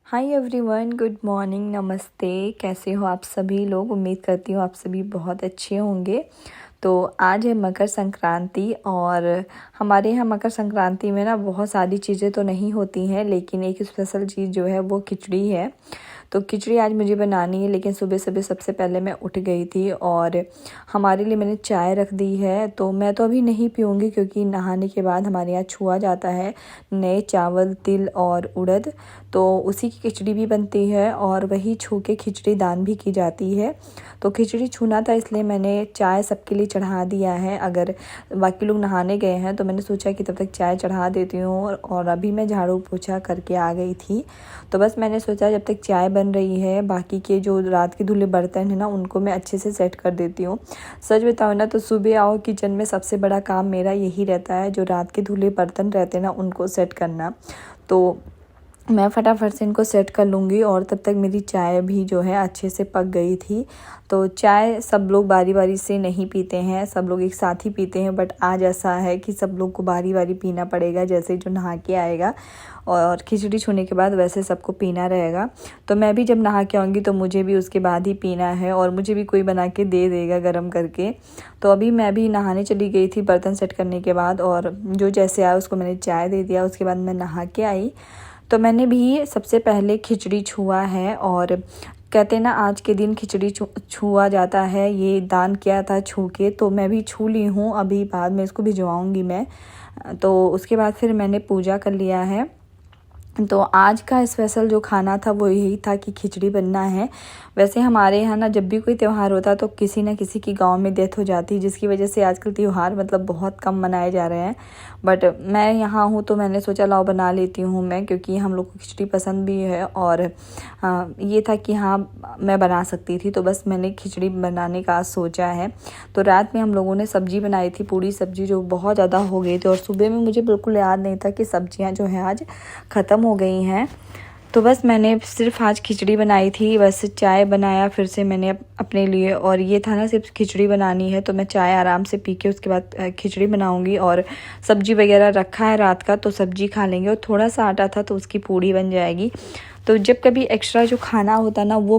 Hi everyone, good morning, नमस्ते। कैसे हो आप सभी लोग? उम्मीद करती हूँ आप सभी बहुत अच्छे होंगे। तो आज है मकर संक्रांति और हमारे यहाँ मकर संक्रांति में ना बहुत सारी चीज़ें तो नहीं होती हैं, लेकिन एक स्पेशल चीज़ जो है वो खिचड़ी है। तो खिचड़ी आज मुझे बनानी है, लेकिन सुबह सुबह सबसे पहले मैं उठ गई थी और हमारे लिए मैंने चाय रख दी है। तो मैं तो अभी नहीं पीऊँगी क्योंकि नहाने के बाद हमारे यहाँ छुआ जाता है नए चावल, तिल और उड़द, तो उसी की खिचड़ी भी बनती है और वही छू के खिचड़ी दान भी की जाती है। तो खिचड़ी छूना था इसलिए मैंने चाय सबके लिए चढ़ा दिया है। अगर बाकी लोग नहाने गए हैं तो मैंने सोचा कि तब तक चाय चढ़ा देती हूँ और अभी मैं झाड़ू पोछा करके आ गई थी। तो बस मैंने सोचा जब तक चाय बन रही है बाकी के जो रात के धुले बर्तन है ना उनको मैं अच्छे से सेट कर देती हूँ। सच बताओ ना तो सुबह आओ किचन में सबसे बड़ा काम मेरा यही रहता है, जो रात के धुले बर्तन रहते हैं ना उनको सेट करना। तो मैं फटाफट से इनको सेट कर लूँगी और तब तक मेरी चाय भी जो है अच्छे से पक गई थी। तो चाय सब लोग बारी बारी से नहीं पीते हैं, सब लोग एक साथ ही पीते हैं, बट आज ऐसा है कि सब लोग को बारी बारी पीना पड़ेगा। जैसे जो नहा के आएगा और खिचड़ी छूने के बाद वैसे सबको पीना रहेगा। तो मैं भी जब नहा के आऊँगी तो मुझे भी उसके बाद ही पीना है और मुझे भी कोई बना के दे देगा गर्म करके। तो अभी मैं भी नहाने चली गई थी बर्तन सेट करने के बाद, और जो जैसे आया उसको मैंने चाय दे दिया। उसके बाद मैं नहा के आई तो मैंने भी सबसे पहले खिचड़ी छुआ है। और कहते हैं ना आज के दिन खिचड़ी छुआ जाता है, ये दान किया था छू के, तो मैं भी छू ली हूँ। अभी बाद में इसको भिजवाऊँगी मैं। तो उसके बाद फिर मैंने पूजा कर लिया है। तो आज का स्पेशल जो खाना था वो यही था कि खिचड़ी बनना है। वैसे हमारे यहाँ ना जब भी कोई त्यौहार होता तो किसी न किसी की गांव में डेथ हो जाती, जिसकी वजह से आजकल त्यौहार मतलब बहुत कम मनाए जा रहे हैं। बट मैं यहाँ हूँ तो मैंने सोचा लाओ बना लेती हूँ मैं, क्योंकि हम लोग को खिचड़ी पसंद भी है और ये था कि हाँ मैं बना सकती थी, तो बस मैंने खिचड़ी बनाने का सोचा है। तो रात में हम लोगों ने सब्जी बनाई थी, पूरी सब्जी, जो बहुत ज़्यादा हो गई थी और सुबह में मुझे बिल्कुल याद नहीं था कि सब्जियाँ जो हैं आज ख़त्म हो गई हैं। तो बस मैंने सिर्फ आज खिचड़ी बनाई थी, बस चाय बनाया फिर से मैंने अपने लिए, और ये था ना सिर्फ खिचड़ी बनानी है। तो मैं चाय आराम से पी के उसके बाद खिचड़ी बनाऊंगी, और सब्जी वगैरह रखा है रात का तो सब्जी खा लेंगे, और थोड़ा सा आटा था तो उसकी पूड़ी बन जाएगी। तो जब कभी एक्स्ट्रा जो खाना होता है ना वो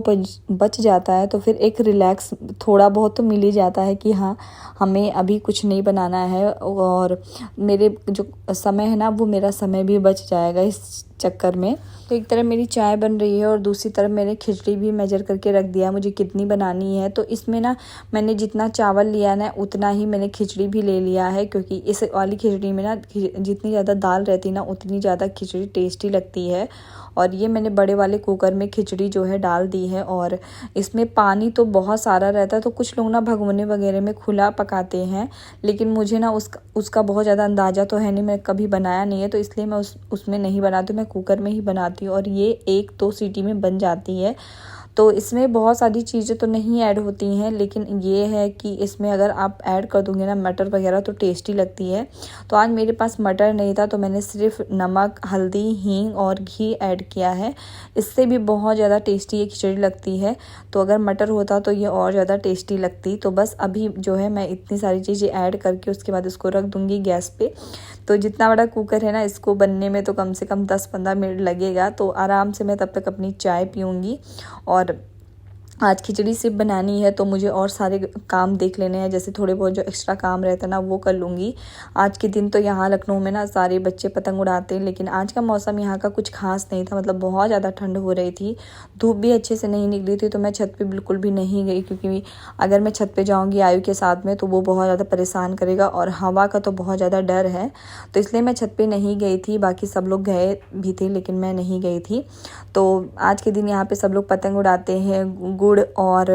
बच जाता है तो फिर एक रिलैक्स थोड़ा बहुत तो मिल ही जाता है कि हाँ हमें अभी कुछ नहीं बनाना है, और मेरे जो समय है ना वो मेरा समय भी बच जाएगा इस चक्कर में। तो एक तरफ मेरी चाय बन रही है और दूसरी तरफ मैंने खिचड़ी भी मेजर करके रख दिया मुझे कितनी बनानी है। तो इसमें ना मैंने जितना चावल लिया ना उतना ही मैंने खिचड़ी भी ले लिया है, क्योंकि इस वाली खिचड़ी में ना जितनी ज़्यादा दाल रहती ना उतनी ज़्यादा खिचड़ी टेस्टी लगती है। और ये मैंने बड़े वाले कुकर में खिचड़ी जो है डाल दी है, और इसमें पानी तो बहुत सारा रहता है। तो कुछ लोग ना भगोने वगैरह में खुला पकाते हैं, लेकिन मुझे ना उसका बहुत ज़्यादा अंदाज़ा तो है नहीं, मैं कभी बनाया नहीं है, तो इसलिए मैं उसमें नहीं बनाती, मैं कुकर में ही बनाती हूँ और ये 1-2 सीटी में बन जाती है। तो इसमें बहुत सारी चीज़ें तो नहीं ऐड होती हैं, लेकिन ये है कि इसमें अगर आप ऐड कर दोगे ना मटर वगैरह तो टेस्टी लगती है। तो आज मेरे पास मटर नहीं था तो मैंने सिर्फ नमक, हल्दी, हींग और घी ऐड किया है। इससे भी बहुत ज़्यादा टेस्टी ये खिचड़ी लगती है। तो अगर मटर होता तो ये और ज़्यादा टेस्टी लगती। तो बस अभी जो है मैं इतनी सारी चीज़ें ऐड करके उसके बाद इसको रख दूँगी गैस पे। तो जितना बड़ा कुकर है ना इसको बनने में तो कम से कम 10-15 मिनट लगेगा। तो आराम से मैं तब तक अपनी चाय पीऊँगी। और आज खिचड़ी सिर्फ बनानी है तो मुझे और सारे काम देख लेने हैं, जैसे थोड़े बहुत जो एक्स्ट्रा काम रहता है ना वो कर लूँगी। आज के दिन तो यहाँ लखनऊ में ना सारे बच्चे पतंग उड़ाते हैं, लेकिन आज का मौसम यहाँ का कुछ खास नहीं था, मतलब बहुत ज़्यादा ठंड हो रही थी, धूप भी अच्छे से नहीं निकली थी। तो मैं छत पे बिल्कुल भी नहीं गई, क्योंकि अगर मैं छत पे जाऊँगी आयु के साथ में तो वो बहुत ज़्यादा परेशान करेगा और हवा का तो बहुत ज़्यादा डर है, तो इसलिए मैं छत पर नहीं गई थी। बाकी सब लोग गए भी थे लेकिन मैं नहीं गई थी। तो आज के दिन यहाँ पर सब लोग पतंग उड़ाते हैं, गुड़ और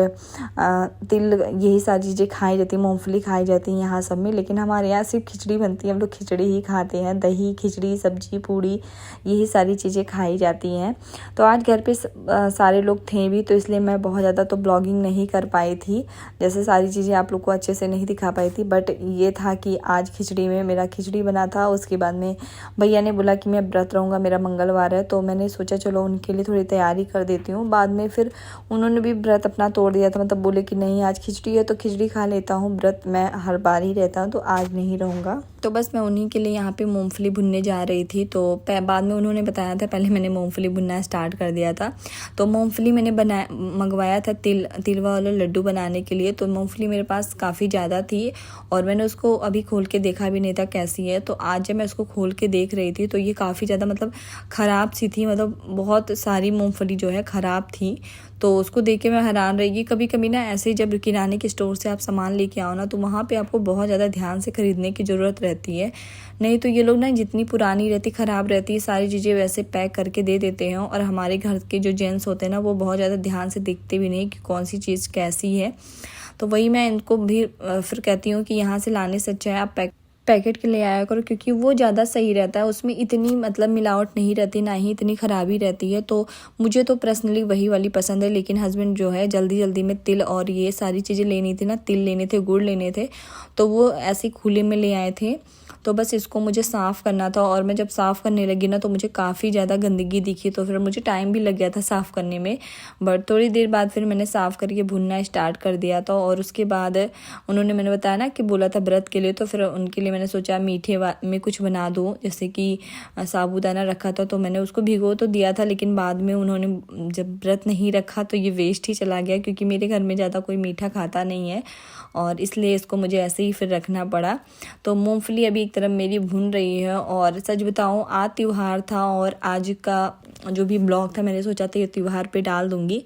तिल यही सारी चीज़ें खाई जाती है, मूंगफली खाई जाती है यहाँ सब में, लेकिन हमारे यहाँ सिर्फ खिचड़ी बनती है, हम लोग खिचड़ी ही खाते हैं। दही, खिचड़ी, सब्जी, पूड़ी यही सारी चीज़ें खाई जाती हैं। तो आज घर पे सारे लोग थे भी, तो इसलिए मैं बहुत ज़्यादा तो ब्लॉगिंग नहीं कर पाई थी, जैसे सारी चीज़ें आप लोग को अच्छे से नहीं दिखा पाई थी। बट ये था कि आज खिचड़ी में मेरा खिचड़ी बना था। उसके बाद में भैया ने बोला कि मैं व्रत रहूँगा, मेरा मंगलवार है, तो मैंने सोचा चलो उनके लिए थोड़ी तैयारी कर देती हूँ। बाद में फिर उन्होंने भी व्रत अपना तोड़ दिया था, मतलब बोले कि नहीं आज खिचड़ी है तो खिचड़ी खा लेता हूँ, व्रत मैं हर बार ही रहता हूँ तो आज नहीं रहूँगा। तो बस मैं उन्हीं के लिए यहाँ पे मूंगफली भुनने जा रही थी। तो बाद में उन्होंने बताया था, पहले मैंने मूंगफली भुनना स्टार्ट कर दिया था। तो मूंगफली मैंने मंगवाया था तिल वाले लड्डू बनाने के लिए। तो मूंगफली मेरे पास काफ़ी ज़्यादा थी और मैंने उसको अभी खोल के देखा भी नहीं था कैसी है। तो आज जब मैं उसको खोल के देख रही थी तो ये काफ़ी ज़्यादा मतलब ख़राब सी थी, मतलब बहुत सारी मूंगफली जो है ख़राब थी। तो उसको देख के मैं हैरान रही। कभी कभी ना ऐसे ही जब किराने के स्टोर से आप सामान लेके आओ ना, तो वहाँ पे आपको बहुत ज़्यादा ध्यान से ख़रीदने की ज़रूरत रहती है। नहीं तो ये लोग ना जितनी पुरानी रहती, ख़राब रहती है, सारी चीज़ें वैसे पैक करके दे देते हैं। और हमारे घर के जो जेंट्स होते हैं ना, वो बहुत ज़्यादा ध्यान से देखते भी नहीं कि कौन सी चीज़ कैसी है। तो वही मैं इनको भी फिर कहती हूँ कि यहाँ से लाने से अच्छा है आप पैकेट के ले आया करो, क्योंकि वो ज़्यादा सही रहता है। उसमें इतनी मतलब मिलावट नहीं रहती, ना ही इतनी ख़राबी रहती है। तो मुझे तो पर्सनली वही वाली पसंद है। लेकिन हस्बैंड जो है जल्दी जल्दी में तिल और ये सारी चीज़ें लेनी थी ना, तिल लेने थे, गुड़ लेने थे, तो वो ऐसे खुले में ले आए थे। तो बस इसको मुझे साफ़ करना था और मैं जब साफ़ करने लगी ना तो मुझे काफ़ी ज़्यादा गंदगी दिखी। तो फिर मुझे टाइम भी लग गया था साफ़ करने में। बट थोड़ी देर बाद फिर मैंने साफ़ करके भुनना स्टार्ट कर दिया था। और उसके बाद मैंने बताया ना कि बोला था व्रत के लिए, तो फिर उनके लिए मैंने सोचा मीठे में कुछ बना दूँ। जैसे कि साबूदाना रखा था तो मैंने उसको भिगो तो दिया था, लेकिन बाद में उन्होंने जब व्रत नहीं रखा तो ये वेस्ट ही चला गया, क्योंकि मेरे घर में ज़्यादा कोई मीठा खाता नहीं है और इसलिए इसको मुझे ऐसे ही फिर रखना पड़ा। तो मूंगफली अभी एक तरफ मेरी भुन रही है। और सच बताऊं, आज त्यौहार था और आज का जो भी ब्लॉग था मैंने सोचा था ये त्यौहार पे डाल दूंगी,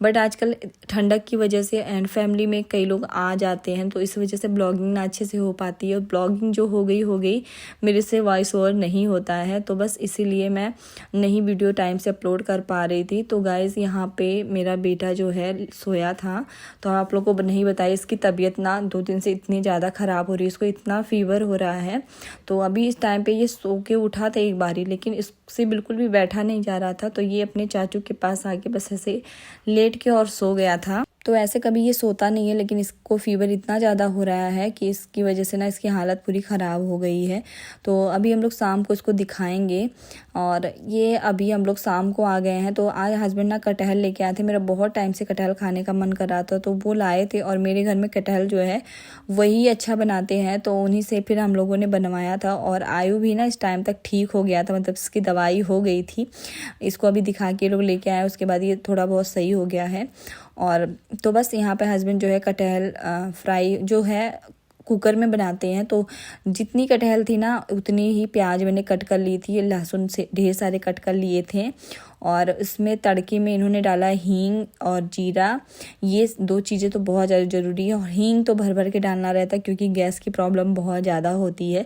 बट आजकल ठंडक की वजह से एंड फैमिली में कई लोग आ जाते हैं, तो इस वजह से ब्लॉगिंग ना अच्छे से हो पाती है। और ब्लॉगिंग जो हो गई मेरे से वॉइस ओवर नहीं होता है, तो बस इसीलिए मैं नहीं वीडियो टाइम से अपलोड कर पा रही थी। तो गाइज़ यहाँ पे मेरा बेटा जो है सोया था, तो आप लोग को नहीं बताया, इसकी तबीयत ना 2 दिन से इतनी ज़्यादा ख़राब हो रही है, इसको इतना फीवर हो रहा है। तो अभी इस टाइम पे ये सो के उठा था एक बारी, लेकिन इससे बिल्कुल भी बैठा नहीं जा रहा था। तो ये अपने चाचू के पास आके बस ऐसे लेट के और सो गया था। तो ऐसे कभी ये सोता नहीं है, लेकिन इसको फीवर इतना ज़्यादा हो रहा है कि इसकी वजह से ना इसकी हालत पूरी ख़राब हो गई है। तो अभी हम लोग शाम को इसको दिखाएंगे। और ये अभी हम लोग शाम को आ गए हैं। तो आज हस्बैंड ना कटहल लेके आए थे, मेरा बहुत टाइम से कटहल खाने का मन कर रहा था, तो वो लाए थे। और मेरे घर में कटहल जो है वही अच्छा बनाते हैं, तो उन्हीं से फिर हम लोगों ने बनवाया था। और आयु भी ना इस टाइम तक ठीक हो गया था, मतलब इसकी दवाई हो गई थी। इसको अभी दिखा के लोग लेके आए, उसके बाद ये थोड़ा बहुत सही हो गया है। और तो बस यहाँ पे हस्बैंड जो है कटहल फ्राई जो है कुकर में बनाते हैं। तो जितनी कटहल थी ना उतनी ही प्याज मैंने कट कर ली थी, लहसुन से ढेर सारे कट कर लिए थे। और इसमें तड़के में इन्होंने डाला हींग और जीरा, ये 2 चीज़ें तो बहुत ज़्यादा ज़रूरी है। और हींग तो भर भर के डालना रहता है, क्योंकि गैस की प्रॉब्लम बहुत ज़्यादा होती है।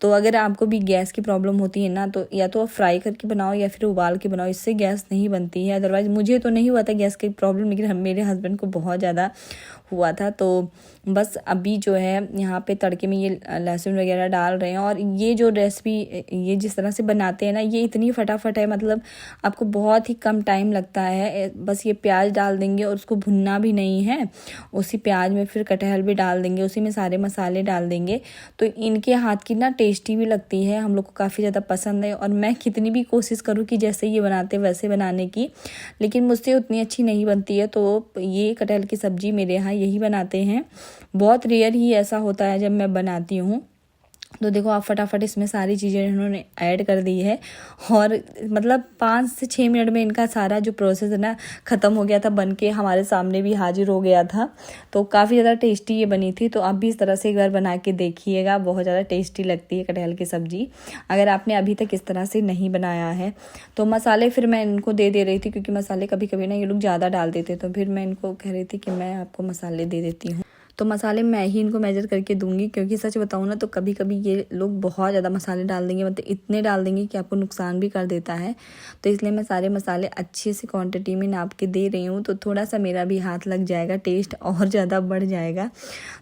तो अगर आपको भी गैस की प्रॉब्लम होती है ना, तो या तो आप फ्राई करके बनाओ या फिर उबाल के बनाओ, इससे गैस नहीं बनती है। अदरवाइज़ मुझे तो नहीं हुआ था गैस की प्रॉब्लम, लेकिन मेरे हस्बैंड को बहुत ज़्यादा हुआ था। तो बस अभी जो है यहाँ पे तड़के में ये लहसुन वगैरह डाल रहे हैं। और ये जो रेसिपी ये जिस तरह से बनाते हैं ना, ये इतनी फटाफट है, मतलब आपको बहुत ही कम टाइम लगता है। बस ये प्याज डाल देंगे और उसको भुनना भी नहीं है, उसी प्याज में फिर कटहल भी डाल देंगे, उसी में सारे मसाले डाल देंगे। तो इनके हाथ की ना टेस्टी भी लगती है, हम लोग को काफ़ी ज़्यादा पसंद है। और मैं कितनी भी कोशिश करूँ कि जैसे ये बनाते वैसे बनाने की, लेकिन मुझसे उतनी अच्छी नहीं बनती है। तो ये कटहल की सब्ज़ी मेरे यहाँ यही बनाते हैं, बहुत रेयर ही ऐसा होता है जब मैं बनाती हूँ। तो देखो आप फटाफट इसमें सारी चीज़ें इन्होंने ऐड कर दी है। और मतलब 5 से 6 मिनट में इनका सारा जो प्रोसेस है ना ख़त्म हो गया था, बन के हमारे सामने भी हाजिर हो गया था। तो काफ़ी ज़्यादा टेस्टी ये बनी थी। तो आप भी इस तरह से घर बना के देखिएगा, बहुत ज़्यादा टेस्टी लगती है कटहल की सब्ज़ी, अगर आपने अभी तक इस तरह से नहीं बनाया है। तो मसाले फिर मैं इनको दे रही थी, क्योंकि मसाले कभी कभी ना ये लोग ज़्यादा डाल देते, तो फिर मैं इनको कह रही थी कि मैं आपको मसाले दे देती हूँ। तो मसाले मैं ही इनको मेजर करके दूंगी, क्योंकि सच बताऊँ ना तो कभी कभी ये लोग बहुत ज़्यादा मसाले डाल देंगे, मतलब इतने डाल देंगे कि आपको नुकसान भी कर देता है। तो इसलिए मैं सारे मसाले अच्छे से क्वांटिटी में नाप के दे रही हूँ। तो थोड़ा सा मेरा भी हाथ लग जाएगा, टेस्ट और ज़्यादा बढ़ जाएगा।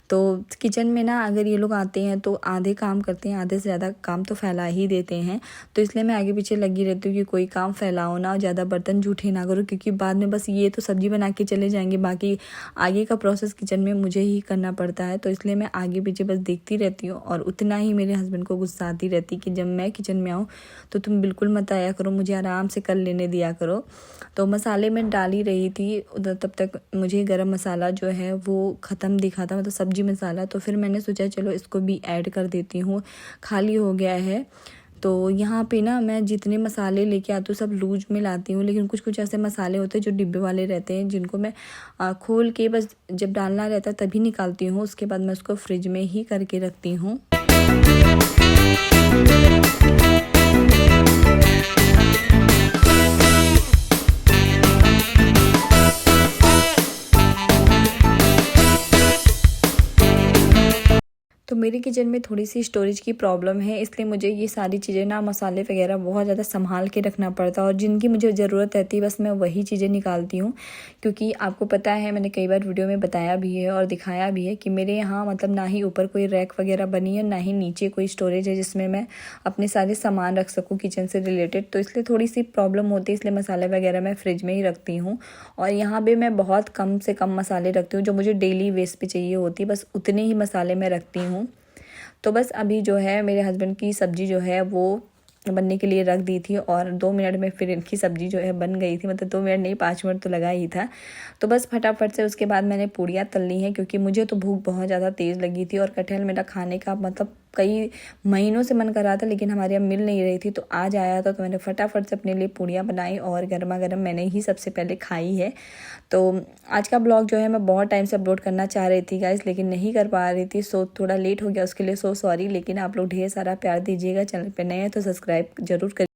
तो किचन में ना अगर ये लोग आते हैं तो आधे काम करते हैं, आधे से ज़्यादा काम तो फैला ही देते हैं। तो इसलिए मैं आगे पीछे लगी रहती हूँ कि कोई काम फैलाओ ना, ज़्यादा बर्तन जूठे ना करो, क्योंकि बाद में बस ये तो सब्ज़ी बना के चले जाएंगे, बाकी आगे का प्रोसेस किचन में मुझे ही करना पड़ता है। तो इसलिए मैं आगे पीछे बस देखती रहती हूँ। और उतना ही मेरे हस्बैंड को गुस्सा आती रहती कि जब मैं किचन में आऊँ तो तुम बिल्कुल मत आया करो, मुझे आराम से कर लेने दिया करो। तो मसाले मैं डाल ही रही थी उधर, तब तक मुझे गरम मसाला जो है वो ख़त्म दिखा था, मतलब सब्ज़ी सब्जी मसाला, तो फिर मैंने सोचा चलो इसको भी ऐड कर देती हूँ, खाली हो गया है। तो यहाँ पे ना मैं जितने मसाले लेके आती हूँ सब लूज में लाती हूँ, लेकिन कुछ कुछ ऐसे मसाले होते हैं जो डिब्बे वाले रहते हैं, जिनको मैं खोल के बस जब डालना रहता है तभी निकालती हूँ। उसके बाद मैं उसको फ्रिज में ही करके रखती हूँ। तो मेरे किचन में थोड़ी सी स्टोरेज की प्रॉब्लम है, इसलिए मुझे ये सारी चीज़ें ना, मसाले वगैरह बहुत ज़्यादा संभाल के रखना पड़ता है, और जिनकी मुझे ज़रूरत रहती है बस मैं वही चीज़ें निकालती हूँ। क्योंकि आपको पता है, मैंने कई बार वीडियो में बताया भी है और दिखाया भी है कि मेरे यहाँ मतलब ना ही ऊपर कोई रैक वगैरह बनी है, ना ही नीचे कोई स्टोरेज है जिसमें मैं अपने सारे सामान रख सकूँ किचन से रिलेटेड। तो इसलिए थोड़ी सी प्रॉब्लम होती है, इसलिए मसाले वगैरह मैं फ्रिज में ही रखती हूँ। और यहाँ पर मैं बहुत कम से कम मसाले रखती हूँ, जो मुझे डेली वेस्ट पे चाहिए होती है, बस उतने ही मसाले मैं रखती हूँ। तो बस अभी जो है मेरे हस्बैंड की सब्ज़ी जो है वो बनने के लिए रख दी थी, और 2 मिनट में फिर इनकी सब्ज़ी जो है बन गई थी। मतलब 2 मिनट नहीं, 5 मिनट तो लगा ही था। तो बस फटाफट से उसके बाद मैंने पूड़ियाँ तल ली हैं, क्योंकि मुझे तो भूख बहुत ज़्यादा तेज़ लगी थी, और कटहल मेरा खाने का मतलब कई महीनों से मन कर रहा था, लेकिन हमारे यहाँ मिल नहीं रही थी। तो आज आया था, तो मैंने फटाफट से अपने लिए पूड़ियाँ बनाई, और गर्मा गर्म मैंने ही सबसे पहले खाई है। तो आज का ब्लॉग जो है मैं बहुत टाइम से अपलोड करना चाह रही थी गाइस, लेकिन नहीं कर पा रही थी। सो थोड़ा लेट हो गया, उसके लिए सो सॉरी। लेकिन आप लोग ढेर सारा प्यार दीजिएगा, चैनल पे नए हैं तो सब्सक्राइब जरूर करिए।